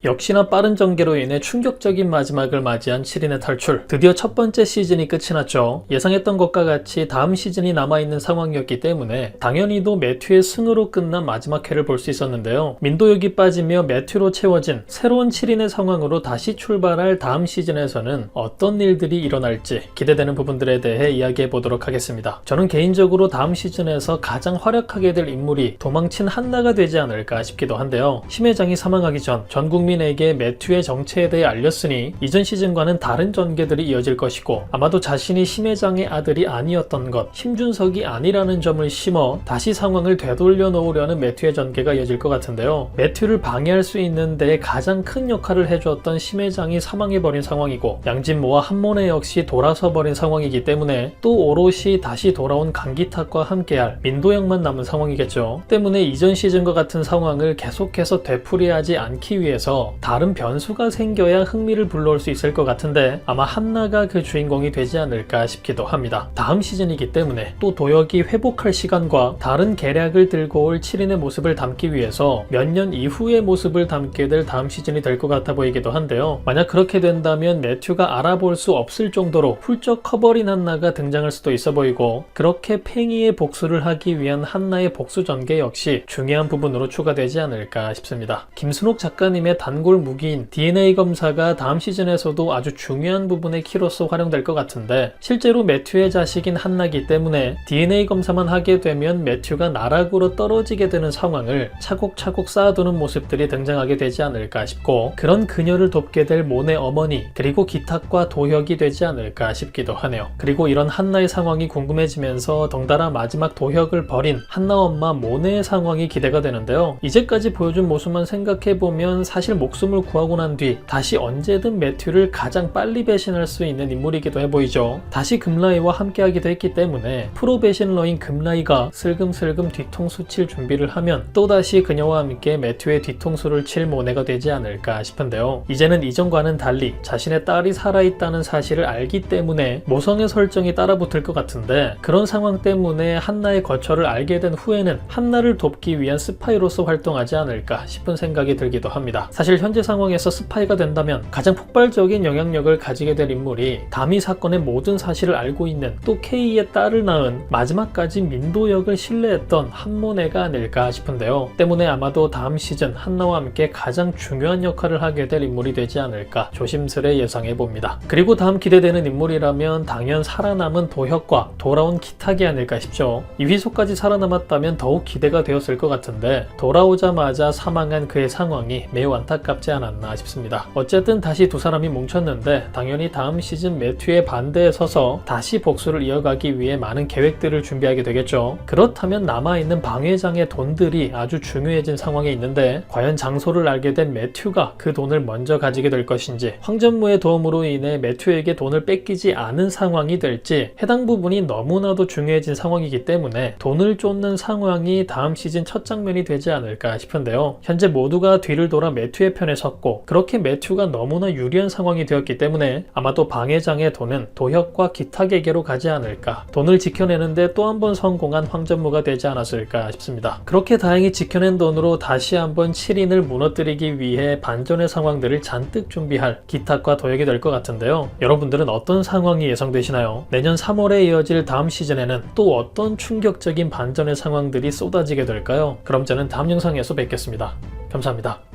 역시나 빠른 전개로 인해 충격적인 마지막을 맞이한 7인의 탈출. 드디어 첫 번째 시즌이 끝이 났죠. 예상했던 것과 같이 다음 시즌이 남아있는 상황이었기 때문에 당연히도 매튜의 승으로 끝난 마지막 회를 볼 수 있었는데요. 민도역이 빠지며 매튜로 채워진 새로운 7인의 상황으로 다시 출발할 다음 시즌에서는 어떤 일들이 일어날지 기대되는 부분들에 대해 이야기해 보도록 하겠습니다. 저는 개인적으로 다음 시즌에서 가장 활약하게 될 인물이 도망친 한나가 되지 않을까 싶기도 한데요. 심회장이 사망하기 전 전국민에게 매튜의 정체에 대해 알렸으니 이전 시즌과는 다른 전개들이 이어질 것이고, 아마도 자신이 심회장의 아들이 아니었던 것, 심준석이 아니라는 점을 심어 다시 상황을 되돌려 놓으려는 매튜의 전개가 이어질 것 같은데요. 매튜를 방해할 수 있는 데 가장 큰 역할을 해주었던 심회장이 사망해버린 상황이고, 양진모와 한모네 역시 돌아서버린 상황이기 때문에 또 오롯이 다시 돌아온 강기탁과 함께할 민도영만 남은 상황이겠죠. 때문에 이전 시즌과 같은 상황을 계속해서 되풀이하지 않기 위해서 다른 변수가 생겨야 흥미를 불러올 수 있을 것 같은데, 아마 한나가 그 주인공이 되지 않을까 싶기도 합니다. 다음 시즌이기 때문에 또 도혁이 회복할 시간과 다른 계략을 들고 올 7인의 모습을 담기 위해서 몇 년 이후의 모습을 담게 될 다음 시즌이 될 것 같아 보이기도 한데요. 만약 그렇게 된다면 매튜가 알아볼 수 없을 정도로 훌쩍 커버린 한나가 등장할 수도 있어 보이고, 그렇게 팽이의 복수를 하기 위한 한나의 복수 전개 역시 중요한 부분으로 추가되지 않을까 싶습니다. 김순옥 작가님의 단골 무기인 DNA 검사가 다음 시즌에서도 아주 중요한 부분의 키로서 활용될 것 같은데, 실제로 매튜의 자식인 한나기 때문에 DNA 검사만 하게 되면 매튜가 나락으로 떨어지게 되는 상황을 차곡차곡 쌓아두는 모습들이 등장하게 되지 않을까 싶고, 그런 그녀를 돕게 될 모네 어머니 그리고 기탁과 도혁이 되지 않을까 싶기도 하네요. 그리고 이런 한나의 상황이 궁금해지면서 덩달아 마지막 도혁을 버린 한나 엄마 모네의 상황이 기대가 되는데요. 이제까지 보여준 모습만 생각해보면 사실 목숨을 구하고 난 뒤 다시 언제든 매튜를 가장 빨리 배신할 수 있는 인물이기도 해보이죠. 다시 금라이와 함께하기도 했기 때문에 프로 배신러인 금라이가 슬금슬금 뒤통수 칠 준비를 하면 또다시 그녀와 함께 매튜의 뒤통수를 칠 모네가 되지 않을까 싶은데요. 이제는 이전과는 달리 자신의 딸이 살아있다는 사실을 알기 때문에 모성의 설정이 따라붙을 것 같은데, 그런 상황 때문에 한나의 거처를 알게 된 후에는 한나를 돕기 위한 스파이로서 활동하지 않을까 싶은 생각이 들기도 합니다. 사실 현재 상황에서 스파이가 된다면 가장 폭발적인 영향력을 가지게 될 인물이 다미 사건의 모든 사실을 알고 있는, 또 K의 딸을 낳은 마지막까지 민도역을 신뢰했던 한모네가 아닐까 싶은데요. 때문에 아마도 다음 시즌 한나와 함께 가장 중요한 역할을 하게 될 인물이 되지 않을까 조심스레 예상해봅니다. 그리고 다음 기대되는 인물이라면 당연 살아남은 도혁과 돌아온 기탁이 아닐까 싶죠. 이휘소까지 살아남았다면 더욱 기대가 되었을 것 같은데, 돌아오자마자 사망한 그의 상황이 매우 안타깝지 않았나 싶습니다. 어쨌든 다시 두 사람이 뭉쳤는데 당연히 다음 시즌 매튜의 반대에 서서 다시 복수를 이어가기 위해 많은 계획들을 준비하게 되겠죠. 그렇다면 남아있는 방회장의 돈들이 아주 중요해진 상황에 있는데, 과연 장소를 알게 된 매튜가 그 돈을 먼저 가지게 될 것인지, 황전무의 도움으로 인해 매튜에게 돈을 뺏기지 않은 상황이 될지, 해당 부분이 너무나도 중요해진 상황이기 때문에 돈을 쫓는 상황이 다음 시즌 첫 장면이 되지 않을까 싶은데요. 현재 모두가 뒤를 돌아 매튜의 편에 섰고, 그렇게 매튜가 너무나 유리한 상황이 되었기 때문에 아마도 방회장의 돈은 도혁과 기탁에게로 가지 않을까, 돈을 지켜내는데 또 한 번 성공한 황전무가 되지 않았을까 싶습니다. 그렇게 다행히 지켜낸 돈으로 다시 한번 7인을 무너뜨리기 위해 반전의 상황들을 잔뜩 준비할 기탁과 도혁이 될 것 같은데요. 여러분들은 어떤 상황이 예상되시나요? 내년 3월에 이어질 다음 시즌에는 또 어떤 충격적인 반전의 상황들이 쏟아지게 될까요? 그럼 저는 다음 영상에서 뵙겠습니다. 감사합니다.